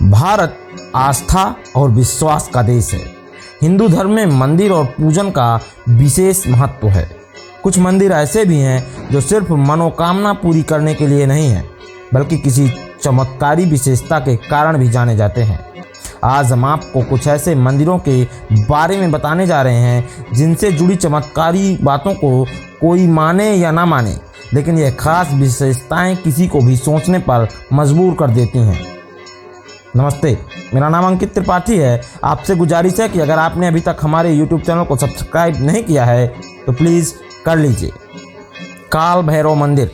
भारत आस्था और विश्वास का देश है। हिंदू धर्म में मंदिर और पूजन का विशेष महत्व है। कुछ मंदिर ऐसे भी हैं जो सिर्फ मनोकामना पूरी करने के लिए नहीं हैं, बल्कि किसी चमत्कारी विशेषता के कारण भी जाने जाते हैं। आज हम आपको कुछ ऐसे मंदिरों के बारे में बताने जा रहे हैं जिनसे जुड़ी चमत्कारी बातों को कोई माने या ना माने, लेकिन यह खास विशेषताएं किसी को भी सोचने पर मजबूर कर देती हैं। नमस्ते, मेरा नाम अंकित त्रिपाठी है। आपसे गुजारिश है कि अगर आपने अभी तक हमारे YouTube चैनल को सब्सक्राइब नहीं किया है तो प्लीज़ कर लीजिए। काल भैरव मंदिर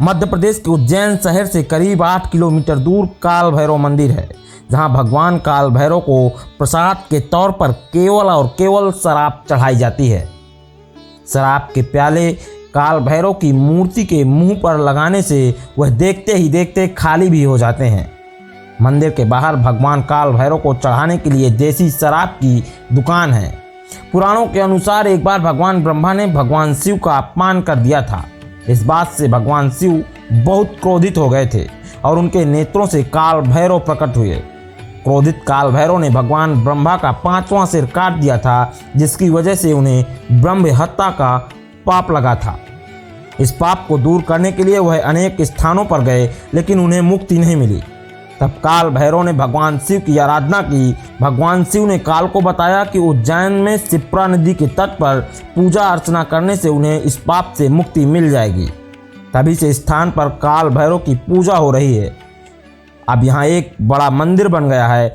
मध्य प्रदेश के उज्जैन शहर से करीब 8 किलोमीटर दूर काल भैरव मंदिर है, जहां भगवान काल भैरव को प्रसाद के तौर पर केवल और केवल शराब चढ़ाई जाती है। शराब के प्याले काल भैरव की मूर्ति के मुंह पर लगाने से वह देखते ही देखते खाली भी हो जाते हैं। मंदिर के बाहर भगवान काल भैरव को चढ़ाने के लिए देसी शराब की दुकान है। पुराणों के अनुसार एक बार भगवान ब्रह्मा ने भगवान शिव का अपमान कर दिया था। इस बात से भगवान शिव बहुत क्रोधित हो गए थे और उनके नेत्रों से काल भैरव प्रकट हुए। क्रोधित काल भैरव ने भगवान ब्रह्मा का 5वां सिर काट दिया था, जिसकी वजह से उन्हें ब्रह्म हत्या का पाप लगा था। इस पाप को दूर करने के लिए वह अनेक स्थानों पर गए, लेकिन उन्हें मुक्ति नहीं मिली। तब काल भैरव ने भगवान शिव की आराधना की। भगवान शिव ने काल को बताया कि उज्जैन में शिप्रा नदी के तट पर पूजा अर्चना करने से उन्हें इस पाप से मुक्ति मिल जाएगी। तभी से स्थान पर काल भैरव की पूजा हो रही है। अब यहाँ एक बड़ा मंदिर बन गया है।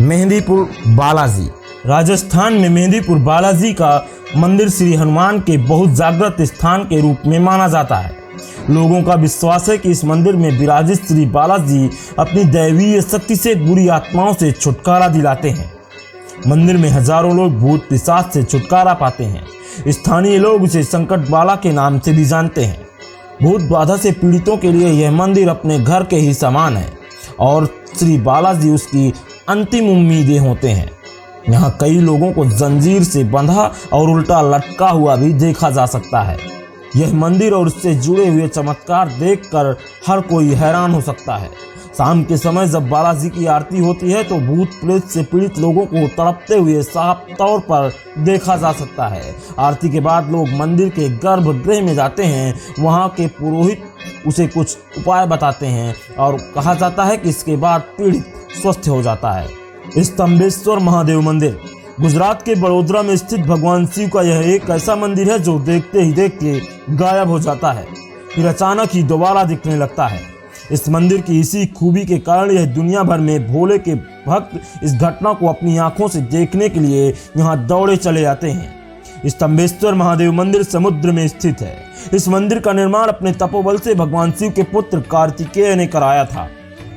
मेहंदीपुर बालाजी राजस्थान में मेहंदीपुर बालाजी का मंदिर श्री हनुमान के बहुत जागृत स्थान के रूप में माना जाता है। लोगों का विश्वास है कि इस मंदिर में विराजित श्री बालाजी अपनी दैवीय शक्ति से बुरी आत्माओं से छुटकारा दिलाते हैं। मंदिर में हजारों लोग भूत पिशाच से छुटकारा पाते हैं। स्थानीय लोग इसे संकट बाला के नाम से भी जानते हैं। भूत बाधा से पीड़ितों के लिए यह मंदिर अपने घर के ही समान है और श्री बालाजी उसकी अंतिम उम्मीदें होते हैं। यहाँ कई लोगों को जंजीर से बंधा और उल्टा लटका हुआ भी देखा जा सकता है। यह मंदिर और उससे जुड़े हुए चमत्कार देखकर हर कोई हैरान हो सकता है। शाम के समय जब बालाजी की आरती होती है तो भूत प्रेत से पीड़ित लोगों को तड़पते हुए साफ तौर पर देखा जा सकता है। आरती के बाद लोग मंदिर के गर्भगृह में जाते हैं। वहां के पुरोहित उसे कुछ उपाय बताते हैं और कहा जाता है कि इसके बाद पीड़ित स्वस्थ हो जाता है। स्तंभेश्वर महादेव मंदिर गुजरात के बड़ोदरा में स्थित भगवान शिव का यह एक ऐसा मंदिर है जो देखते ही देखते गायब हो जाता है, फिर अचानक ही दोबारा दिखने लगता है। इस मंदिर की इसी खूबी के कारण यह दुनिया भर में भोले के भक्त इस घटना को अपनी आंखों से देखने के लिए यहाँ दौड़े चले जाते हैं। स्तंभेश्वर महादेव मंदिर समुद्र में स्थित है। इस मंदिर का निर्माण अपने तपोबल से भगवान शिव के पुत्र कार्तिकेय ने कराया था।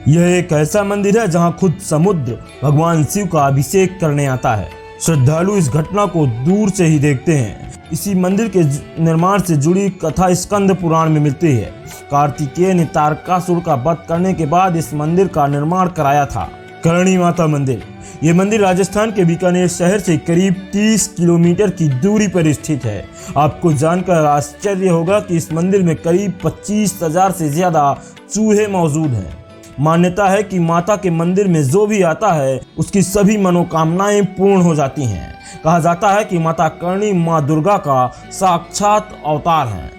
यह एक ऐसा मंदिर है जहाँ खुद समुद्र भगवान शिव का अभिषेक करने आता है। श्रद्धालु इस घटना को दूर से ही देखते हैं। इसी मंदिर के निर्माण से जुड़ी कथा स्कंद पुराण में मिलती है। कार्तिकेय ने तारकासुर का वध करने के बाद इस मंदिर का निर्माण कराया था। करणी माता मंदिर ये मंदिर राजस्थान के बीकानेर शहर से करीब 30 किलोमीटर की दूरी पर स्थित है। आपको जानकर आश्चर्य होगा कि इस मंदिर में करीब 25,000 से ज्यादा चूहे मौजूद हैं। मान्यता है कि माता के मंदिर में जो भी आता है उसकी सभी मनोकामनाएं पूर्ण हो जाती हैं। कहा जाता है कि माता करणी माँ दुर्गा का साक्षात अवतार है।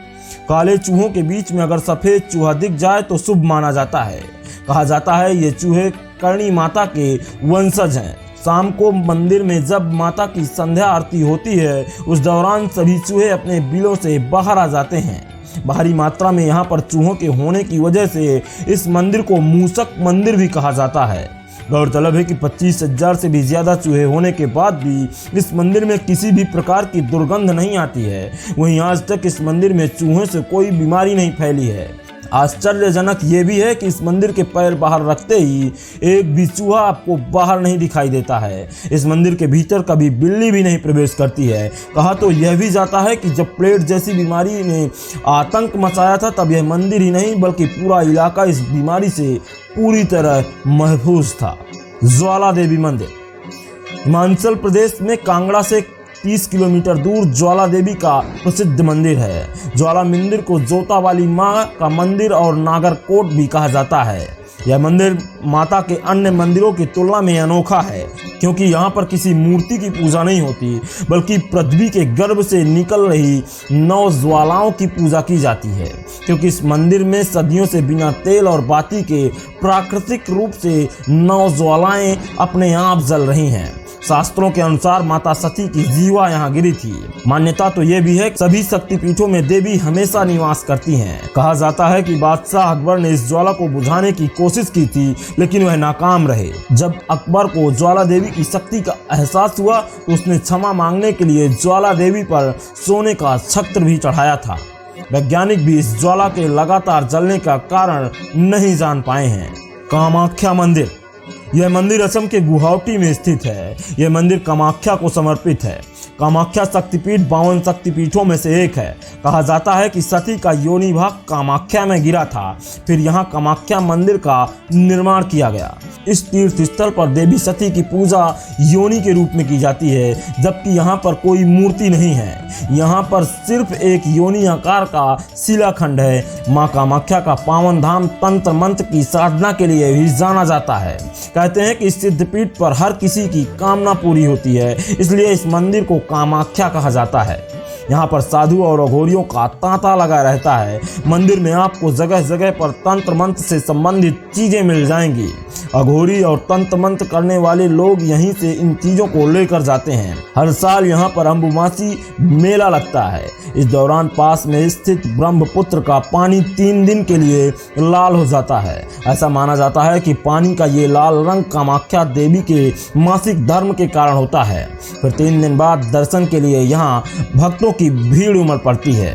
काले चूहों के बीच में अगर सफेद चूहा दिख जाए तो शुभ माना जाता है। कहा जाता है ये चूहे करणी माता के वंशज हैं। शाम को मंदिर में जब माता की संध्या आरती होती है, उस दौरान सभी चूहे अपने बिलों से बाहर आ जाते हैं। भारी मात्रा में यहाँ पर चूहों के होने की वजह से इस मंदिर को मूषक मंदिर भी कहा जाता है। गौरतलब है कि 25,000 से भी ज्यादा चूहे होने के बाद भी इस मंदिर में किसी भी प्रकार की दुर्गंध नहीं आती है। वहीं आज तक इस मंदिर में चूहों से कोई बीमारी नहीं फैली है। आश्चर्यजनक ये भी है कि इस मंदिर के पैर बाहर रखते ही एक भी चूहा आपको बाहर नहीं दिखाई देता है। इस मंदिर के भीतर कभी बिल्ली भी नहीं प्रवेश करती है। कहा तो यह भी जाता है कि जब प्लेग जैसी बीमारी ने आतंक मचाया था, तब यह मंदिर ही नहीं बल्कि पूरा इलाका इस बीमारी से पूरी तरह महफूज था। ज्वाला देवी मंदिर हिमाचल प्रदेश में कांगड़ा से 30 किलोमीटर दूर ज्वाला देवी का प्रसिद्ध मंदिर है। ज्वाला मंदिर को जोता वाली माँ का मंदिर और नागरकोट भी कहा जाता है। यह मंदिर माता के अन्य मंदिरों की तुलना में अनोखा है, क्योंकि यहाँ पर किसी मूर्ति की पूजा नहीं होती, बल्कि पृथ्वी के गर्भ से निकल रही 9 ज्वालाओं की पूजा की जाती है। क्योंकि इस मंदिर में सदियों से बिना तेल और बाती के प्राकृतिक रूप से 9 ज्वालाएं अपने आप जल रही हैं। शास्त्रों के अनुसार माता सती की जीवा यहाँ गिरी थी। मान्यता तो ये भी है कि सभी शक्तिपीठों में देवी हमेशा निवास करती हैं। कहा जाता है कि बादशाह अकबर ने इस ज्वाला को बुझाने की कोशिश की थी, लेकिन वह नाकाम रहे। जब अकबर को ज्वाला देवी की शक्ति का एहसास हुआ तो उसने क्षमा मांगने के लिए ज्वाला देवी पर सोने का छत्र भी चढ़ाया था। वैज्ञानिक भी इस ज्वाला के लगातार जलने का कारण नहीं जान पाए हैं। कामाख्या मंदिर। यह मंदिर असम के गुवाहाटी में स्थित है। यह मंदिर कामाख्या को समर्पित है। कामाख्या शक्तिपीठ 52 शक्तिपीठों में से एक है। कहा जाता है कि सती का योनि भाग कामाख्या में गिरा था, फिर यहाँ कामाख्या मंदिर का निर्माण किया गया। इस तीर्थ स्थल पर देवी सती की पूजा योनि के रूप में की जाती है, जबकि यहाँ पर कोई मूर्ति नहीं है। यहाँ पर सिर्फ एक योनि आकार का शिलाखंड है। माँ कामाख्या का पावन धाम तंत्र मंत्र की साधना के लिए भी जाना जाता है। कहते हैं कि इस सिद्धपीठ पर हर किसी की कामना पूरी होती है, इसलिए इस मंदिर को कामाख्या कहा जाता है। यहाँ पर साधु और अघोरियों का तांता लगा रहता है। मंदिर में आपको जगह जगह पर तंत्र मंत्र से संबंधित चीजें मिल जाएंगी। अघोरी और तंत्र मंत्र करने वाले लोग यहीं से इन चीजों को लेकर जाते हैं। हर साल यहाँ पर अंबुमासी मेला लगता है। इस दौरान पास में स्थित ब्रह्मपुत्र का पानी 3 दिन के लिए लाल हो जाता है। ऐसा माना जाता है कि पानी का ये लाल रंग कामाख्या देवी के मासिक धर्म के कारण होता है। फिर 3 दिन बाद दर्शन के लिए यहाँ भक्तों की भीड़ उमड़ पड़ती है।